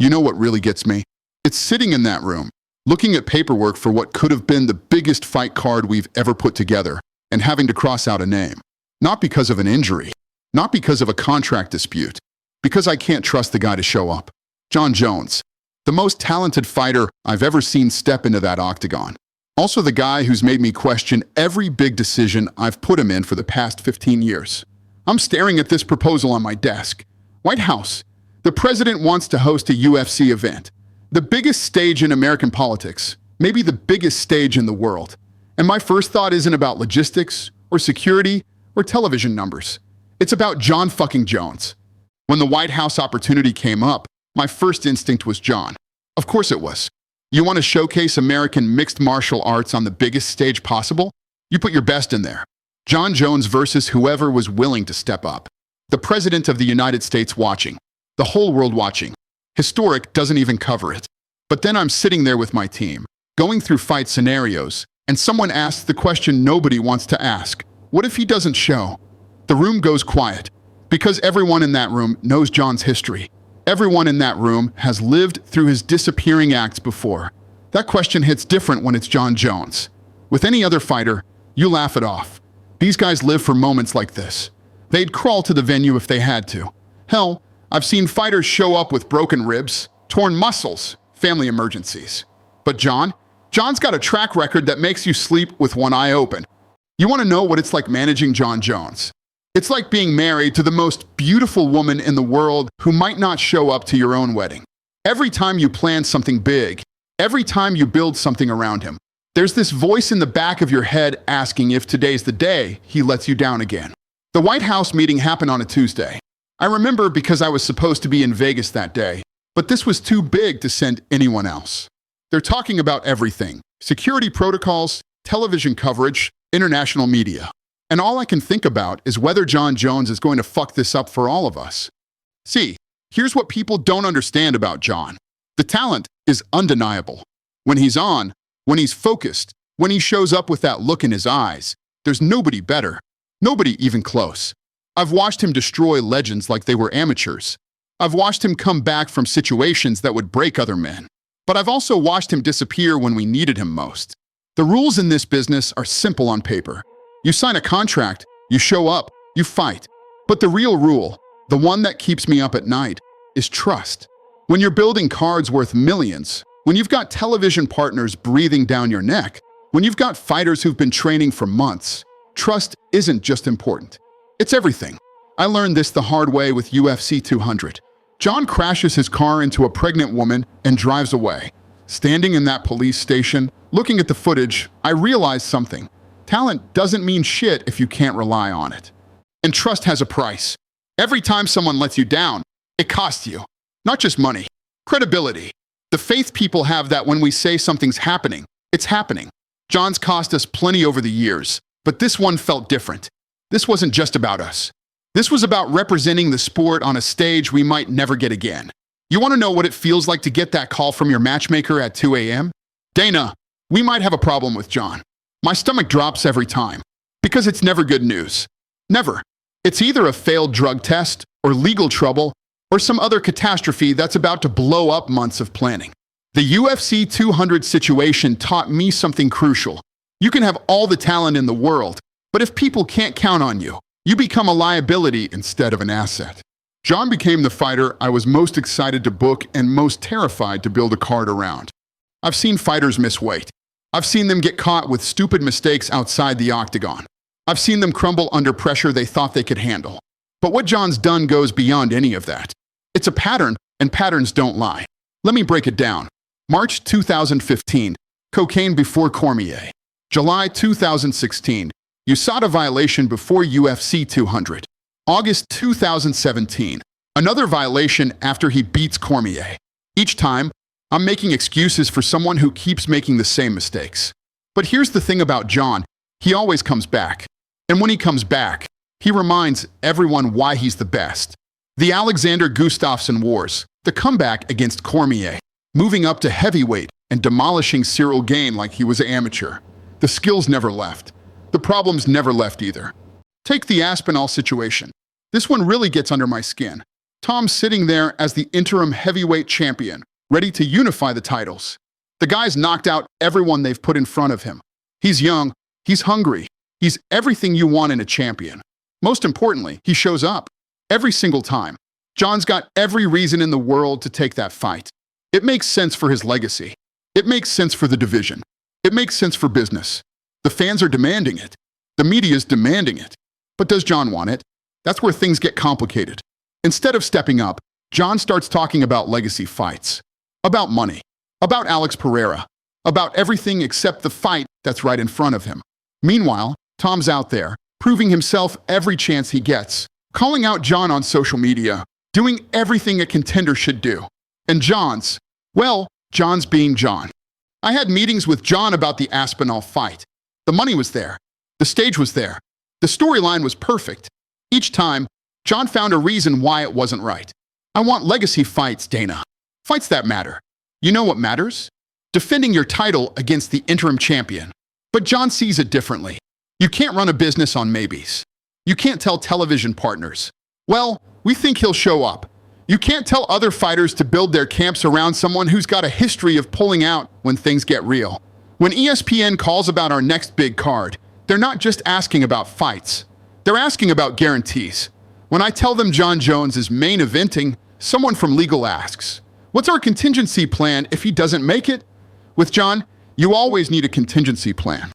You know what really gets me? It's sitting in that room, looking at paperwork for what could have been the biggest fight card we've ever put together, and having to cross out a name. Not because of an injury, not because of a contract dispute, because I can't trust the guy to show up. Jon Jones, the most talented fighter I've ever seen step into that octagon. Also the guy who's made me question every big decision I've put him in for the past 15 years. I'm staring at this proposal on my desk. White House. The president wants to host a UFC event. The biggest stage in American politics. Maybe the biggest stage in the world. And my first thought isn't about logistics, or security, or television numbers. It's about Jon fucking Jones. When the White House opportunity came up, my first instinct was Jon. Of course it was. You want to showcase American mixed martial arts on the biggest stage possible? You put your best in there. Jon Jones versus whoever was willing to step up. The President of the United States watching. The whole world watching. Historic doesn't even cover it. But then I'm sitting there with my team, going through fight scenarios, and someone asks the question nobody wants to ask. What if he doesn't show? The room goes quiet, because everyone in that room knows Jon's history. Everyone in that room has lived through his disappearing acts before. That question hits different when it's Jon Jones. With any other fighter, you laugh it off. These guys live for moments like this. They'd crawl to the venue if they had to. Hell, I've seen fighters show up with broken ribs, torn muscles, family emergencies. But Jon's got a track record that makes you sleep with one eye open. You want to know what it's like managing Jon Jones? It's like being married to the most beautiful woman in the world who might not show up to your own wedding. Every time you plan something big, every time you build something around him, there's this voice in the back of your head asking if today's the day he lets you down again. The White House meeting happened on a Tuesday. I remember because I was supposed to be in Vegas that day, but this was too big to send anyone else. They're talking about everything: security protocols, television coverage, international media. And all I can think about is whether Jon Jones is going to fuck this up for all of us. See, here's what people don't understand about Jon. The talent is undeniable. When he's on, when he's focused, when he shows up with that look in his eyes, there's nobody better. Nobody even close. I've watched him destroy legends like they were amateurs. I've watched him come back from situations that would break other men. But I've also watched him disappear when we needed him most. The rules in this business are simple on paper. You sign a contract, you show up, you fight. But the real rule, the one that keeps me up at night, is trust. When you're building cards worth millions, when you've got television partners breathing down your neck, when you've got fighters who've been training for months, trust isn't just important. It's everything. I learned this the hard way with UFC 200. Jon crashes his car into a pregnant woman and drives away. Standing in that police station, looking at the footage, I realized something. Talent doesn't mean shit if you can't rely on it. And trust has a price. Every time someone lets you down, it costs you. Not just money, credibility. The faith people have that when we say something's happening, it's happening. Jon's cost us plenty over the years, but this one felt different. This wasn't just about us. This was about representing the sport on a stage we might never get again. You want to know what it feels like to get that call from your matchmaker at 2 a.m.? Dana, we might have a problem with Jon. My stomach drops every time, because it's never good news. Never. It's either a failed drug test, or legal trouble, or some other catastrophe that's about to blow up months of planning. The UFC 200 situation taught me something crucial. You can have all the talent in the world, but if people can't count on you, you become a liability instead of an asset. Jon became the fighter I was most excited to book and most terrified to build a card around. I've seen fighters miss weight. I've seen them get caught with stupid mistakes outside the octagon. I've seen them crumble under pressure they thought they could handle. But what Jon's done goes beyond any of that. It's a pattern, and patterns don't lie. Let me break it down. March 2015, cocaine before Cormier. July 2016, USADA violation before UFC 200. August 2017, another violation after he beats Cormier. Each time, I'm making excuses for someone who keeps making the same mistakes. But here's the thing about Jon, he always comes back. And when he comes back, he reminds everyone why he's the best. The Alexander Gustafsson Wars, the comeback against Cormier, moving up to heavyweight and demolishing Cyril Gane like he was an amateur. The skills never left. The problems never left either. Take the Aspinall situation. This one really gets under my skin. Tom's sitting there as the interim heavyweight champion, ready to unify the titles. The guy's knocked out everyone they've put in front of him. He's young, he's hungry, he's everything you want in a champion. Most importantly, he shows up. Every single time. Jon's got every reason in the world to take that fight. It makes sense for his legacy. It makes sense for the division. It makes sense for business. The fans are demanding it. The media's demanding it. But does Jon want it? That's where things get complicated. Instead of stepping up, Jon starts talking about legacy fights. About money. About Alex Pereira. About everything except the fight that's right in front of him. Meanwhile, Tom's out there, proving himself every chance he gets, calling out Jon on social media, doing everything a contender should do. And Jon's being Jon. I had meetings with Jon about the Aspinall fight. The money was there. The stage was there. The storyline was perfect. Each time, Jon found a reason why it wasn't right. I want legacy fights, Dana. Fights that matter. You know what matters? Defending your title against the interim champion. But Jon sees it differently. You can't run a business on maybes. You can't tell television partners, well, we think he'll show up. You can't tell other fighters to build their camps around someone who's got a history of pulling out when things get real. When ESPN calls about our next big card, they're not just asking about fights. They're asking about guarantees. When I tell them Jon Jones is main eventing, someone from legal asks, what's our contingency plan if he doesn't make it? With Jon, you always need a contingency plan.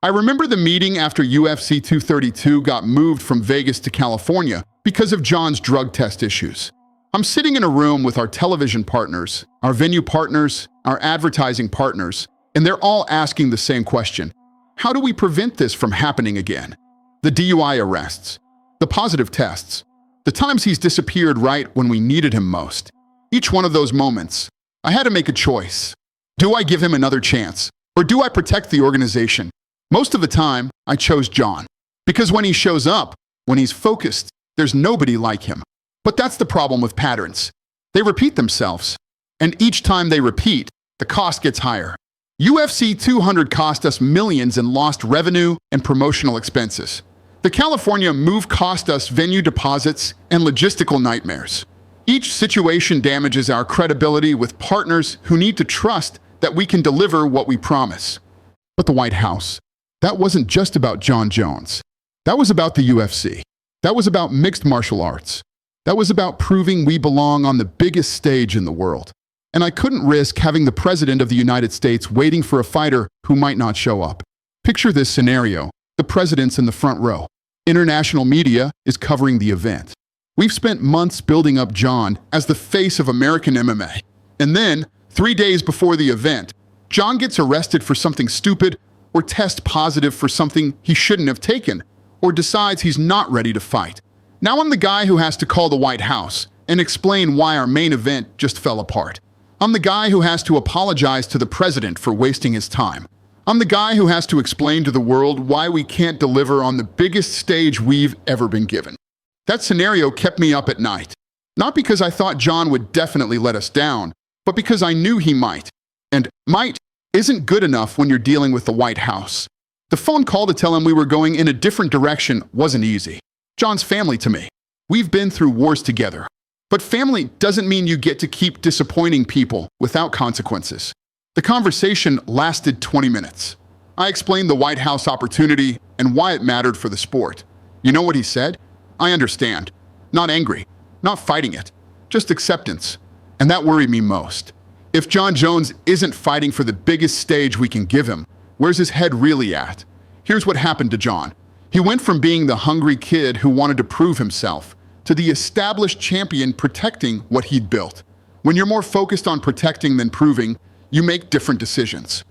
I remember the meeting after UFC 232 got moved from Vegas to California because of Jon's drug test issues. I'm sitting in a room with our television partners, our venue partners, our advertising partners, and they're all asking the same question. How do we prevent this from happening again? The DUI arrests, the positive tests, the times he's disappeared right when we needed him most. Each one of those moments, I had to make a choice. Do I give him another chance? Or do I protect the organization? Most of the time, I chose Jon. Because when he shows up, when he's focused, there's nobody like him. But that's the problem with patterns. They repeat themselves. And each time they repeat, the cost gets higher. UFC 200 cost us millions in lost revenue and promotional expenses. The California move cost us venue deposits and logistical nightmares. Each situation damages our credibility with partners who need to trust that we can deliver what we promise. But the White House, that wasn't just about Jon Jones. That was about the UFC. That was about mixed martial arts. That was about proving we belong on the biggest stage in the world. And I couldn't risk having the President of the United States waiting for a fighter who might not show up. Picture this scenario. The President's in the front row. International media is covering the event. We've spent months building up Jon as the face of American MMA. And then, 3 days before the event, Jon gets arrested for something stupid or tests positive for something he shouldn't have taken, or decides he's not ready to fight. Now I'm the guy who has to call the White House and explain why our main event just fell apart. I'm the guy who has to apologize to the President for wasting his time. I'm the guy who has to explain to the world why we can't deliver on the biggest stage we've ever been given. That scenario kept me up at night. Not because I thought Jon would definitely let us down, but because I knew he might. And might isn't good enough when you're dealing with the White House. The phone call to tell him we were going in a different direction wasn't easy. Jon's family to me. We've been through wars together. But family doesn't mean you get to keep disappointing people without consequences. The conversation lasted 20 minutes. I explained the White House opportunity and why it mattered for the sport. You know what he said? I understand. Not angry. Not fighting it. Just acceptance. And that worried me most. If Jon Jones isn't fighting for the biggest stage we can give him, where's his head really at? Here's what happened to Jon. He went from being the hungry kid who wanted to prove himself to the established champion protecting what he'd built. When you're more focused on protecting than proving, you make different decisions.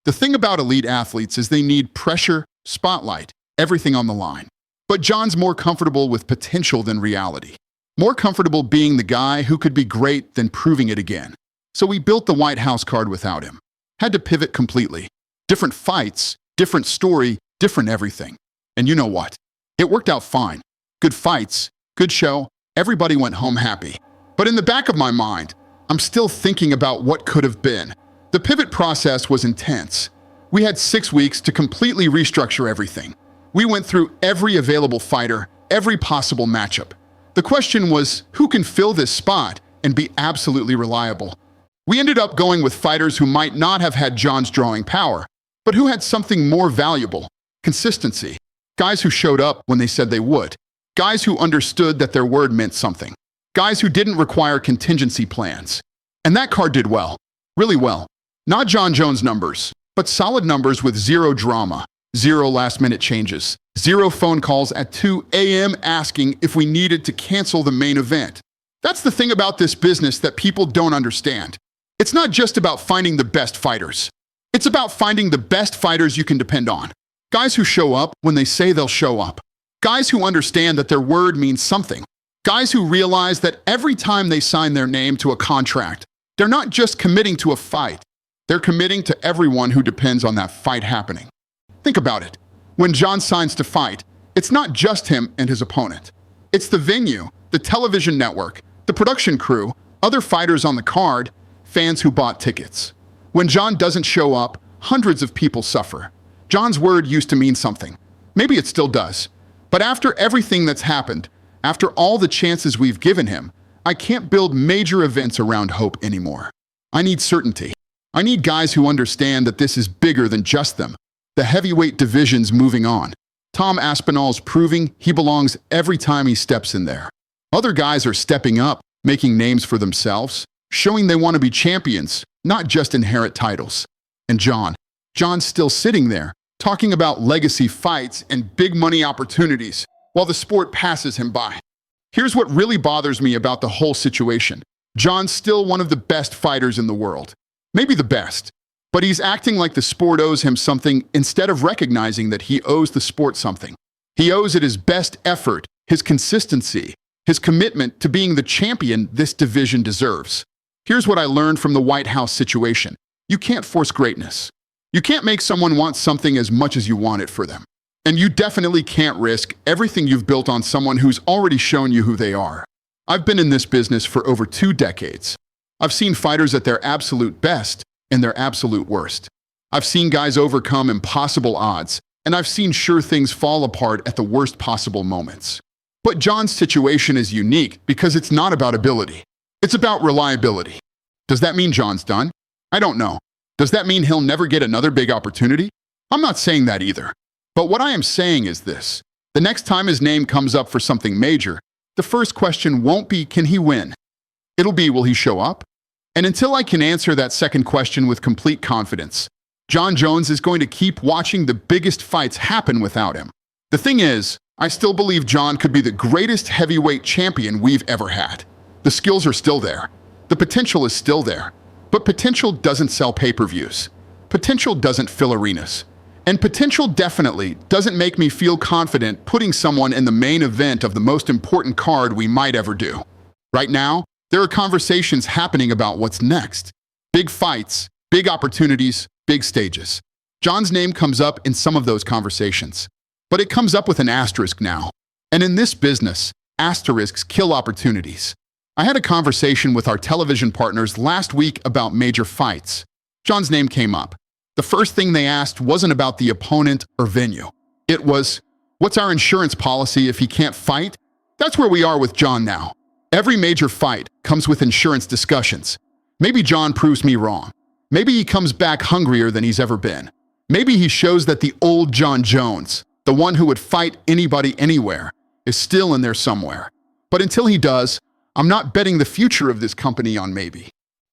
The thing about elite athletes is they need pressure, spotlight, everything on the line. But Jon's more comfortable with potential than reality. More comfortable being the guy who could be great than proving it again. So we built the White House card without him. Had to pivot completely. Different fights, different story, different everything. And you know what? It worked out fine. Good fights, good show, everybody went home happy. But in the back of my mind, I'm still thinking about what could have been. The pivot process was intense. We had 6 weeks to completely restructure everything. We went through every available fighter, every possible matchup. The question was, who can fill this spot and be absolutely reliable? We ended up going with fighters who might not have had Jon's drawing power, but who had something more valuable: consistency. Guys who showed up when they said they would. Guys who understood that their word meant something. Guys who didn't require contingency plans. And that card did well. Really well. Not Jon Jones numbers, but solid numbers with zero drama, zero last-minute changes, zero phone calls at 2 a.m. asking if we needed to cancel the main event. That's the thing about this business that people don't understand. It's not just about finding the best fighters. It's about finding the best fighters you can depend on. Guys who show up when they say they'll show up. Guys who understand that their word means something. Guys who realize that every time they sign their name to a contract, they're not just committing to a fight. They're committing to everyone who depends on that fight happening. Think about it. When Jon signs to fight, it's not just him and his opponent. It's the venue, the television network, the production crew, other fighters on the card, fans who bought tickets. When Jon doesn't show up, hundreds of people suffer. Jon's word used to mean something. Maybe it still does. But after everything that's happened, after all the chances we've given him, I can't build major events around hope anymore. I need certainty. I need guys who understand that this is bigger than just them. The heavyweight division's moving on. Tom Aspinall's proving he belongs every time he steps in there. Other guys are stepping up, making names for themselves, showing they want to be champions, not just inherit titles. And Jon's still sitting there, talking about legacy fights and big money opportunities, while the sport passes him by. Here's what really bothers me about the whole situation. Jon's still one of the best fighters in the world. Maybe the best. But he's acting like the sport owes him something instead of recognizing that he owes the sport something. He owes it his best effort, his consistency, his commitment to being the champion this division deserves. Here's what I learned from the White House situation. You can't force greatness. You can't make someone want something as much as you want it for them. And you definitely can't risk everything you've built on someone who's already shown you who they are. I've been in this business for over 2 decades. I've seen fighters at their absolute best and their absolute worst. I've seen guys overcome impossible odds, and I've seen sure things fall apart at the worst possible moments. But Jon's situation is unique because it's not about ability. It's about reliability. Does that mean Jon's done? I don't know. Does that mean he'll never get another big opportunity? I'm not saying that either. But what I am saying is this. The next time his name comes up for something major, the first question won't be, can he win? It'll be, will he show up? And until I can answer that second question with complete confidence, Jon Jones is going to keep watching the biggest fights happen without him. The thing is, I still believe Jon could be the greatest heavyweight champion we've ever had. The skills are still there. The potential is still there. But potential doesn't sell pay-per-views. Potential doesn't fill arenas. And potential definitely doesn't make me feel confident putting someone in the main event of the most important card we might ever do. Right now, there are conversations happening about what's next. Big fights, big opportunities, big stages. Jon's name comes up in some of those conversations. But it comes up with an asterisk now. And in this business, asterisks kill opportunities. I had a conversation with our television partners last week about major fights. Jon's name came up. The first thing they asked wasn't about the opponent or venue. It was, what's our insurance policy if he can't fight? That's where we are with Jon now. Every major fight comes with insurance discussions. Maybe Jon proves me wrong. Maybe he comes back hungrier than he's ever been. Maybe he shows that the old Jon Jones, the one who would fight anybody anywhere, is still in there somewhere. But until he does, I'm not betting the future of this company on maybe.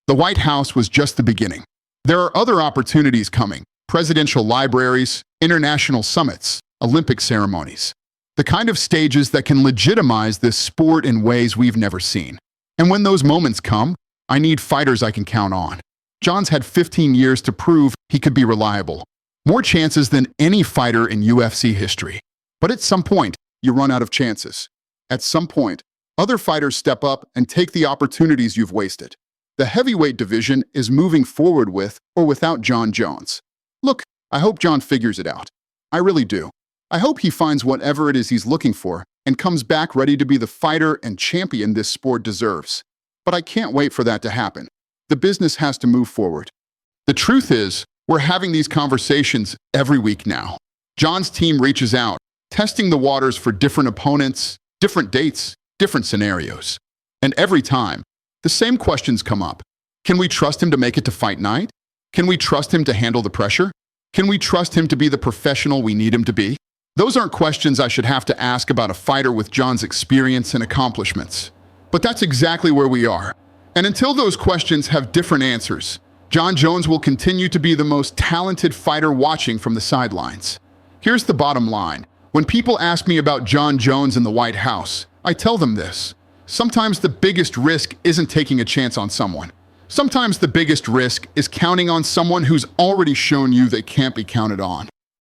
The White House was just the beginning. There are other opportunities coming: presidential libraries, international summits, Olympic ceremonies. The kind of stages that can legitimize this sport in ways we've never seen. And when those moments come, I need fighters I can count on. Jon's had 15 years to prove he could be reliable. More chances than any fighter in UFC history. But at some point, you run out of chances. At some point, other fighters step up and take the opportunities you've wasted. The heavyweight division is moving forward with or without Jon Jones. Look, I hope Jon figures it out. I really do. I hope he finds whatever it is he's looking for and comes back ready to be the fighter and champion this sport deserves. But I can't wait for that to happen. The business has to move forward. The truth is, we're having these conversations every week now. Jon's team reaches out, testing the waters for different opponents, different dates, different scenarios. And every time, the same questions come up. Can we trust him to make it to fight night? Can we trust him to handle the pressure? Can we trust him to be the professional we need him to be? Those aren't questions I should have to ask about a fighter with Jon's experience and accomplishments. But that's exactly where we are. And until those questions have different answers, Jon Jones will continue to be the most talented fighter watching from the sidelines. Here's the bottom line. When people ask me about Jon Jones in the White House, I tell them this. Sometimes the biggest risk isn't taking a chance on someone. Sometimes the biggest risk is counting on someone who's already shown you they can't be counted on.